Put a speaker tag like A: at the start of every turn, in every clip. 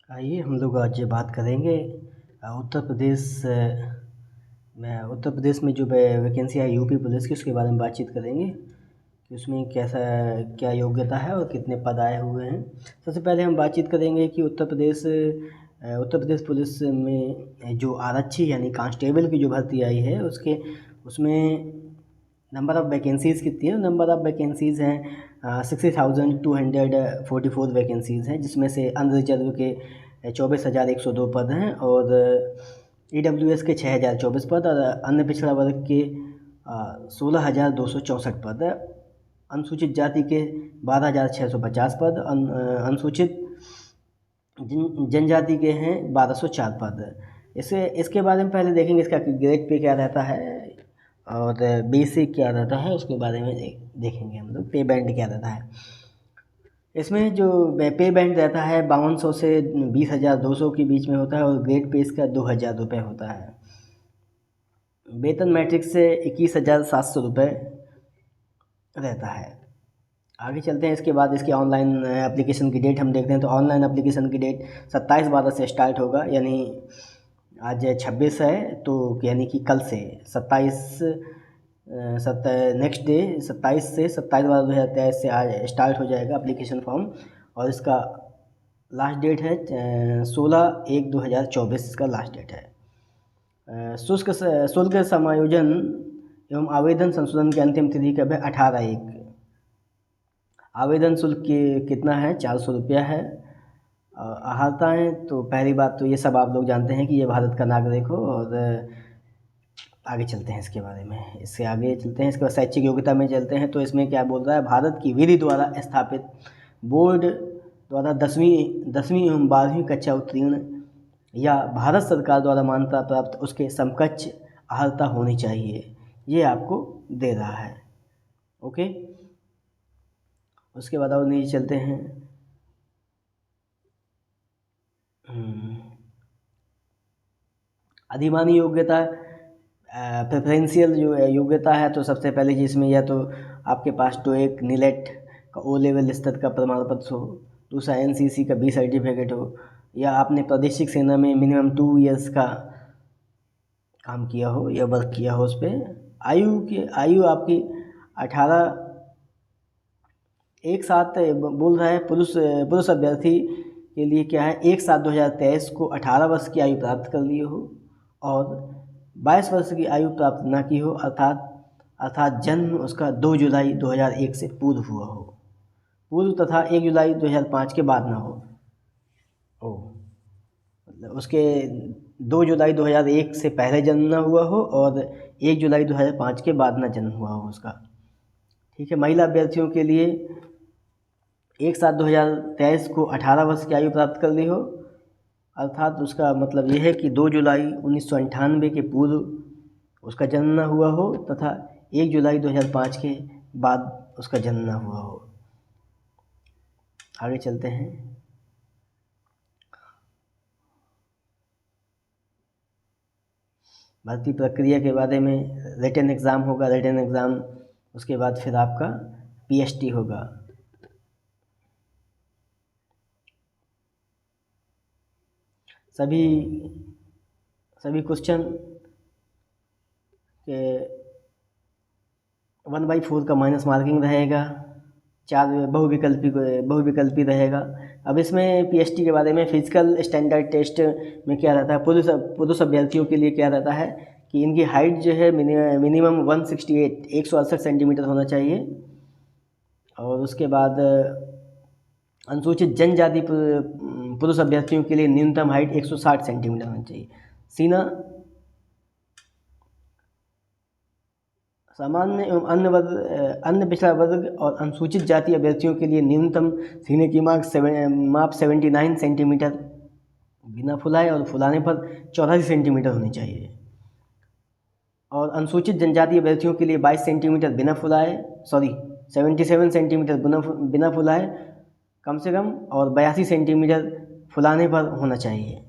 A: आइए हम लोग आज बात करेंगे उत्तर प्रदेश में जो वैकेंसी है यूपी पुलिस की, उसके बारे में बातचीत करेंगे कि उसमें कैसा क्या योग्यता है और कितने पद आए हुए हैं। सबसे पहले हम बातचीत करेंगे कि उत्तर प्रदेश पुलिस में जो आरक्षी यानी कांस्टेबल की जो भर्ती आई है उसमें नंबर ऑफ़ वैकेंसीज़ कितनी है। नंबर ऑफ़ वैकेंसीज़ हैं 60,244 वैकेंसीज़ हैं, जिसमें से अनरिजर्व के 24,102 पद हैं और EWS के 6,024 पद और अन्य पिछड़ा वर्ग के 16,264 पद, अनुसूचित जाति के 12,650 पद, अनुसूचित जनजाति के हैं 1,204 पद। इसके बारे में पहले देखेंगे इसका ग्रेड पे क्या रहता है और बेसिक क्या रहता है, उसके बारे में देखेंगे हम लोग। पे बैंड क्या रहता है इसमें। जो पे बैंड रहता है 5200 से 20,200 के बीच में होता है और ग्रेड पे इसका 2,000 रुपये होता है। वेतन मैट्रिक से 21,700 रुपये रहता है। आगे चलते हैं। इसके बाद इसकी ऑनलाइन एप्लीकेशन की डेट हम देखते हैं, तो ऑनलाइन एप्लीकेशन की डेट 27/12 से स्टार्ट होगा, यानी आज 26 है तो यानी कि कल से 27 से 27/12/2023 से आज स्टार्ट हो जाएगा एप्लीकेशन फॉर्म। और इसका लास्ट डेट है 16/1/2024 इसका लास्ट डेट है। शुल्क समायोजन एवं आवेदन संशोधन की अंतिम तिथि कब है? 18/1। आवेदन शुल्क कितना है? 400 रुपया है। अहर्ताएँ तो पहली बात तो ये सब आप लोग जानते हैं कि ये भारत का नागरिक हो। और आगे चलते हैं इसके बारे में। इससे आगे चलते हैं, इसके बाद शैक्षिक योग्यता में चलते हैं। तो इसमें क्या बोल रहा है? भारत की विधि द्वारा स्थापित बोर्ड द्वारा 10वीं एवं 12वीं कक्षा उत्तीर्ण या भारत सरकार द्वारा मान्यता प्राप्त उसके समकक्ष अहर्ता होनी चाहिए, ये आपको दे रहा है। ओके, उसके बाद और नीचे चलते हैं। अधिमानी योग्यता, प्रेफरेंशियल जो योग्यता है, तो सबसे पहले जिसमें या तो आपके पास टोएक नीलेट का ओ लेवल स्तर का प्रमाण पत्र हो, दूसरा NCC का B सर्टिफिकेट हो, या आपने प्रादेशिक सेना में मिनिमम 2 इयर्स का काम किया हो या वर्क किया हो उस पर। आयु आपकी 18 एक साथ बोल रहा है। पुरुष अभ्यर्थी के लिए क्या है? 1/7/2023 को 18 वर्ष की आयु प्राप्त कर लिए हो और 22 वर्ष की आयु प्राप्त ना की हो, अर्थात जन्म उसका 2 जुलाई 2001 से पूर्व हुआ हो, तथा 1 जुलाई 2005 के बाद ना हो। मतलब उसके 2 जुलाई 2001 से पहले जन्म ना हुआ हो और 1 जुलाई 2005 के बाद ना जन्म हुआ हो उसका। ठीक है। महिला अभ्यर्थियों के लिए 1/7/2023 को 18 वर्ष की आयु प्राप्त कर ली हो, अर्थात उसका मतलब यह है कि 2 जुलाई 1998 के पूर्व उसका जन्म ना हुआ हो तथा 1 जुलाई 2005 के बाद उसका जन्म ना हुआ हो। आगे चलते हैं। भर्ती प्रक्रिया के बारे में, रिटन एग्ज़ाम होगा। रिटन एग्ज़ाम उसके बाद फिर आपका PST होगा। सभी क्वेश्चन के 1/4 का माइनस मार्किंग रहेगा। 4 बहुविकल्पी रहेगा। अब इसमें PST के बारे में, फिजिकल स्टैंडर्ड टेस्ट में क्या रहता है? पुरुष अभ्यर्थियों के लिए क्या रहता है कि इनकी हाइट जो है मिनिमम 168 सेंटीमीटर होना चाहिए। और उसके बाद अनुसूचित जनजाति पुरुष अभ्यर्थियों के लिए न्यूनतम हाइट 160 सेंटीमीटर होनी चाहिए। सीना सामान्य एवं अन्य पिछड़ा वर्ग और अनुसूचित जाति अभ्यर्थियों के लिए न्यूनतम सीने की माप 79 सेंटीमीटर बिना फुलाए और फुलाने पर 84 सेंटीमीटर होनी चाहिए। और अनुसूचित जनजाति अभ्यर्थियों के लिए 22 सेंटीमीटर बिना फुलाए, 77 सेंटीमीटर बिना फुलाए कम से कम, और 82 सेंटीमीटर फुलाने पर होना चाहिए।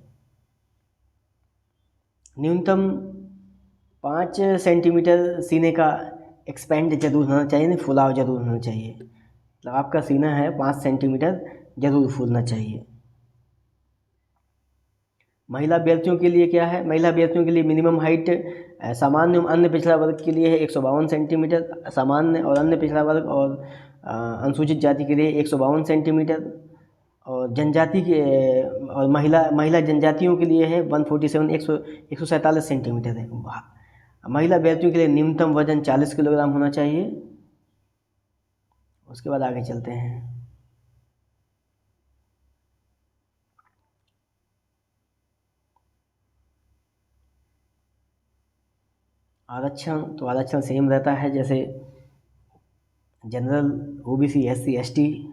A: न्यूनतम 5 सेंटीमीटर सीने का एक्सपेंड जरूर होना चाहिए, नहीं फुलाव जरूर होना चाहिए। मतलब आपका सीना है 5 सेंटीमीटर जरूर फूलना चाहिए। महिला अभ्यर्थियों के लिए क्या है, महिला अभ्यर्थियों के लिए मिनिमम हाइट सामान्य एवं अन्य पिछड़ा वर्ग के लिए है 152 सेंटीमीटर, सामान्य और अन्य पिछड़ा वर्ग और अनुसूचित जाति के लिए 152 सेंटीमीटर, और जनजाति के और महिला जनजातियों के लिए है 147 147 सेंटीमीटर है। महिला अभ्यर्थियों के लिए न्यूनतम वजन 40 किलोग्राम होना चाहिए। उसके बाद आगे चलते हैं। आरक्षण, तो आरक्षण सेम रहता है जैसे general, OBC, SC, ST,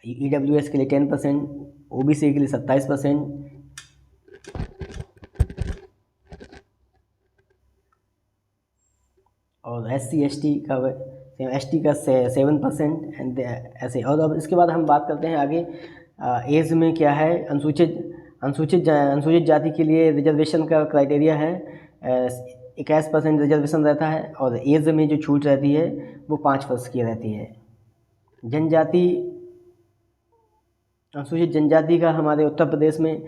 A: EWS के लिए 10%, ओबीसी के लिए 27%, और एससी एसटी का 7% एंड ऐसे। और अब इसके बाद हम बात करते हैं आगे एज में क्या है। अनुसूचित जाति के लिए रिजर्वेशन का क्राइटेरिया है 21% रिजर्वेशन रहता है, और एज में जो छूट रहती है वो 5 वर्ष की रहती है। अनुसूचित जनजाति का हमारे उत्तर प्रदेश में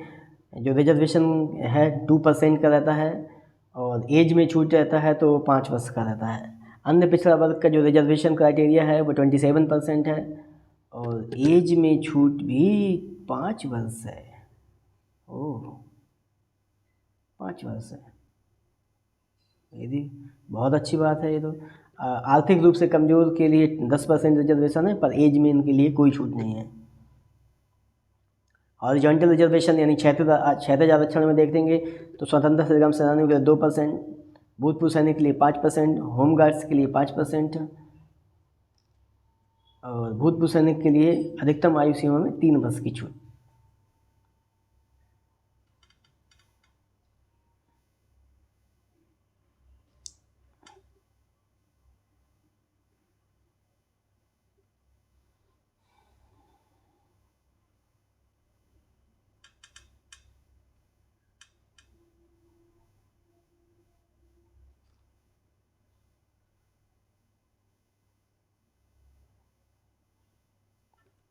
A: जो रिजर्वेशन है 2% का रहता है, और एज में छूट रहता है तो 5 वर्ष का रहता है। अन्य पिछड़ा वर्ग का जो रिजर्वेशन क्राइटेरिया है वो 27% है, और एज में छूट भी 5 वर्ष है। ओह, 5 वर्ष है, ये भी बहुत अच्छी बात है। ये तो आर्थिक रूप से कमज़ोर के लिए 10% रिजर्वेशन है, पर एज में इनके लिए कोई छूट नहीं है। हॉरिजॉन्टल रिजर्वेशन यानी क्षैतिज आरक्षण में देखेंगे तो स्वतंत्रता संग्राम सेनानियों के लिए 2%, भूतपूर्व सैनिक के लिए 5%, होमगार्ड्स के लिए 5%, और भूतपूर्व सैनिक के लिए अधिकतम आयु सीमा में 3 वर्ष की छूट।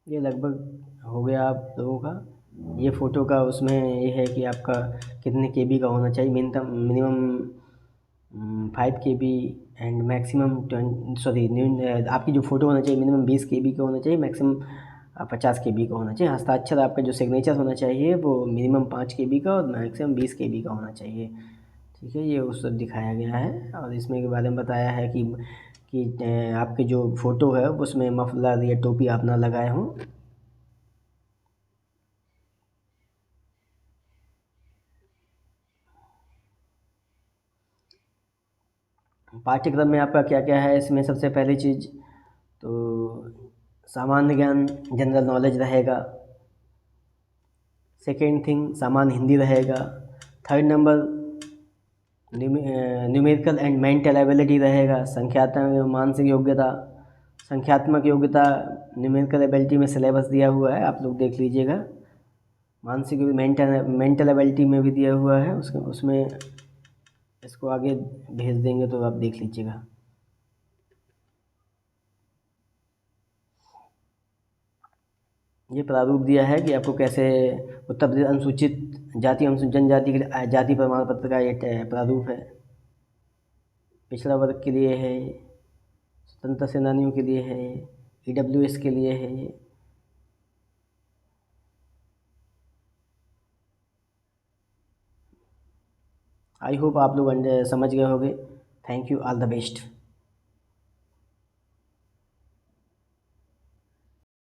A: ये लगभग हो गया आप लोगों का। ये फ़ोटो का उसमें ये है कि आपका कितने केबी का होना चाहिए। मिनिमम 5 केबी एंड मैक्सिमम आपकी जो फ़ोटो होना चाहिए मिनिमम 20 केबी का होना चाहिए, मैक्सिमम 50 केबी का होना चाहिए। हस्ताक्षर आपका जो सिग्नेचर होना चाहिए वो मिनिमम 5 केबी का और मैक्सिमम 20 केबी का होना चाहिए। ठीक है, ये उस दिखाया गया है, और इसमें के बारे में बताया है कि आपके जो फ़ोटो है उसमें मफलर या टोपी आप ना लगाए हों। पाठ्यक्रम में आपका क्या क्या है, इसमें सबसे पहली चीज़ तो सामान्य ज्ञान, जनरल नॉलेज रहेगा। सेकेंड थिंग सामान्य हिंदी रहेगा। Third number numerical and mental ability रहेगा। संख्यात्मक योग्यता न्यूमेरिकल एबिलिटी में सिलेबस दिया हुआ है, आप लोग देख लीजिएगा। मानसिक मेंटल एबिलिटी में भी दिया हुआ है, उसमें इसको आगे भेज देंगे तो आप देख लीजिएगा। ये प्रारूप दिया है कि आपको कैसे उत्तर प्रदेश अनुसूचित जाति एवं जनजाति के लिए जाति प्रमाण पत्र का ये प्रारूप है। पिछड़ा वर्ग के लिए है, स्वतंत्रता सेनानियों के लिए है, ईडब्ल्यूएस के लिए है। आई होप आप लोग समझ गए होंगे। Thank you, all the best.